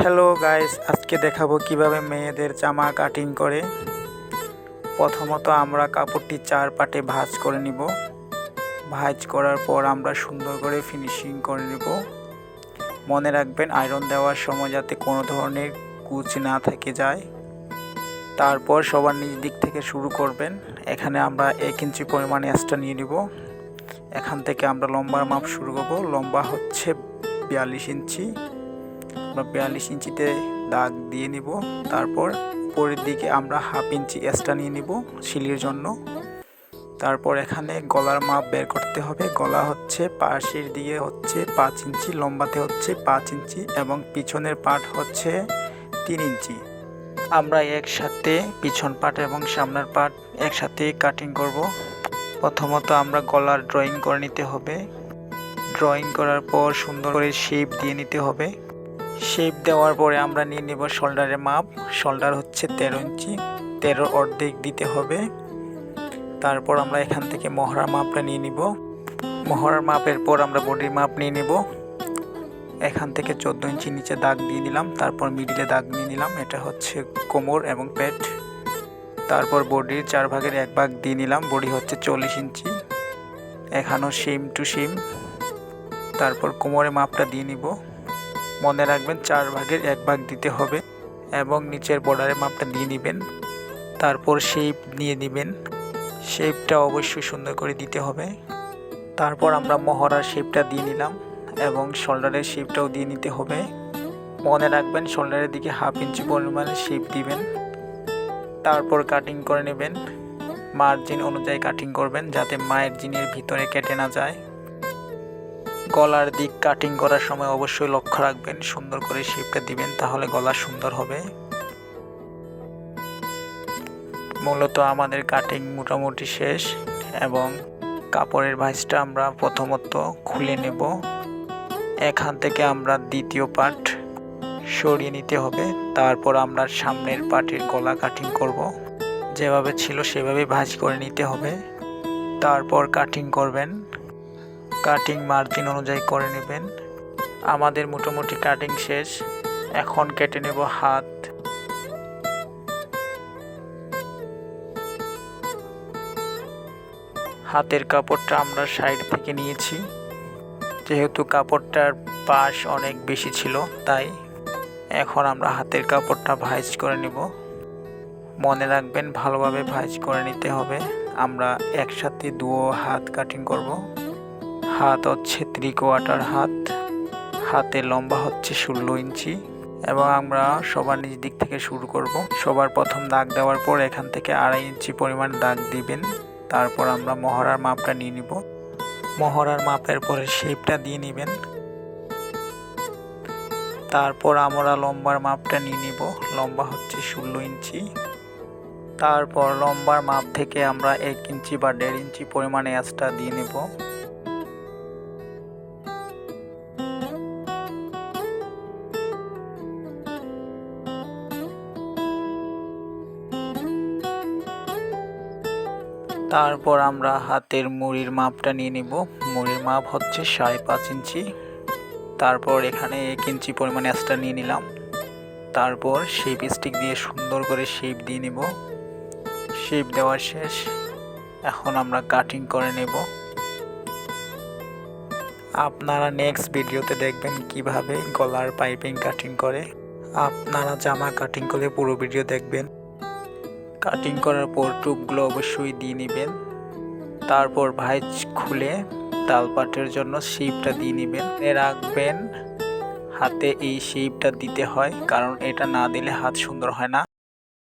Hello guys, আজকে দেখাবো কিভাবে মেয়েদের জামা কাটিং করে। প্রথমত আমরা কাপড়টি 4 পাটে ভাঁজ করে নিব। ভাঁজ করার পর আমরা সুন্দর করে ফিনিশিং করে নিব। মনে রাখবেন আয়রন দেওয়ার সময় যাতে কোনো ধরনের কুচ না থেকে যায়। তারপর সবার নিচ দিক থেকে শুরু করবেন। এখানে আমরা 1 ইঞ্চি পরিমাণ এক্সট্রা নিয়ে নিব। এখান থেকে আমরা লম্বার মাপ শুরু করব। লম্বা হচ্ছে 42 ইঞ্চি। আমরা 42 ইঞ্চিতে দাগ দিয়ে নিব। তারপর উপরের দিকে আমরা হাফ ইঞ্চি এক্সট্রা নিয়ে নিব সিলির জন্য। তারপর এখানে গলার মাপ বের করতে হবে। গলা হচ্ছে পাশের দিকে হচ্ছে 5 ইঞ্চি, লম্বাতে হচ্ছে 5 ইঞ্চি এবং পিছনের পার্ট হচ্ছে 3 ইঞ্চি। আমরা একসাথে পিছন পার্ট এবং সামনের পার্ট একসাথে কাটিং করব। প্রথমত আমরা গলার ড্রয়িং করে নিতে হবে। ড্রয়িং করার পর সুন্দর করে শেপ দিয়ে নিতে হবে। শেপ দেওয়ার পরে আমরা নিয়ে নেব শোল্ডারের মাপ। শোল্ডার হচ্ছে 13 ইঞ্চি, 13 অর্ধেক দিতে হবে। তারপর আমরা এখান থেকে মহড়ার মাপটা নিয়ে নিব। মহড়ার মাপের পর আমরা বডির মাপ নিয়ে নেব। এখান থেকে 14 ইঞ্চি নিচে দাগ দিয়ে নিলাম। তারপর মিডিলে দাগ নিয়ে নিলাম, এটা হচ্ছে কোমর এবং পেট। তারপর বডির 4 ভাগের 1 ভাগ দিয়ে নিলাম। বডি হচ্ছে 40 ইঞ্চি, এখানেও সেম টু সেম। তারপর কোমরের মাপটা দিয়ে নিব। মনে রাখবেন 4 ভাগের 1 ভাগ দিতে হবে এবং নিচের বর্ডারের মাপটা দিয়ে নেবেন। তারপর শেপ নিয়ে নেবেন। শেপটা অবশ্যই সুন্দর করে দিতে হবে। তারপর আমরা মহড়ার শেপটা দিয়ে নিলাম এবং শোল্ডারের শেপটাও দিয়ে নিতে হবে। মনে রাখবেন শোল্ডারের দিকে হাফ ইঞ্চি পরিমাণে শেপ দিবেন। তারপর কাটিং করে নেবেন। মার্জিন অনুযায়ী কাটিং করবেন যাতে মায়ের জিনের ভিতরে কেটে না যায়। গলার দিক কাটিং করার সময় অবশ্যই লক্ষ্য রাখবেন, সুন্দর করে শেপটা দিবেন, তাহলে গলা সুন্দর হবে। মূলত আমাদের কাটিং মোটামুটি শেষ এবং কাপড়ের ভাঁজটা আমরা প্রথমত খুলে নেব। এখান থেকে আমরা দ্বিতীয় পার্ট সরিয়ে নিতে হবে। তারপর আমরা সামনের পার্টের গলা কাটিং করব। যেভাবে ছিল সেভাবে ভাঁজ করে নিতে হবে। তারপর কাটিং করবেন। কাটিং মার্জিন অনুযায়ী করে নেবেন। আমাদের মোটামুটি কাটিং শেষ। এখন কেটে নেব হাত। হাতের কাপড়টা আমরা সাইড থেকে নিয়েছি, যেহেতু কাপড়টার পাশ অনেক বেশি ছিল তাই। এখন আমরা হাতের কাপড়টা ভাঁজ করে নেব। মনে রাখবেন ভালোভাবে ভাঁজ করে নিতে হবে। আমরা একসাথে 2 হাত কাটিং করব। হাত হচ্ছে 3/4 হাত। হাতের লম্বা হচ্ছে 16 ইঞ্চি এবং আমরা সবার নিচ দিক থেকে শুরু করব। সবার প্রথম দাগ দেওয়ার পর এখান থেকে 2.5 ইঞ্চি পরিমাণ দাগ দিবেন। তারপর আমরা মহড়ার মাপটা নিয়ে নিব। মহড়ার মাপের পরে শেপটা দিয়ে নেবেন। তারপর আমরা লম্বার মাপটা নিয়ে নিব। লম্বা হচ্ছে 16 ইঞ্চি। তারপর লম্বার মাপ থেকে আমরা 1 ইঞ্চি বা 1.5 ইঞ্চি পরিমাণে এক্সট্রা দিয়ে নেব। তারপর আমরা হাতের মুড়ির মাপটা নিয়ে নিব। মুড়ির মাপ হচ্ছে 5.5 ইঞ্চি। তারপর এখানে 1 ইঞ্চি পরিমাণ এক্সট্রা নিয়ে নিলাম। তারপর শেপ স্টিক দিয়ে সুন্দর করে শেপ দিয়ে নিব। শেপ দেওয়া শেষ। এখন আমরা কাটিং করে নেব। আপনারা নেক্সট ভিডিওতে দেখবেন কিভাবে গলার পাইপিং কাটিং করে। আপনারা জামা কাটিং করে পুরো ভিডিও দেখবেন। কাটিং করার পর টুপগুলো অবশ্যই দিয়ে নেবেন। তারপর ভাঁজ খুলে তালপাটের জন্য শেপটা দিয়ে নেবেন। রাখবেন হাতে এই শেপটা দিতে হয়, কারণ এটা না দিলে হাত সুন্দর হয় না।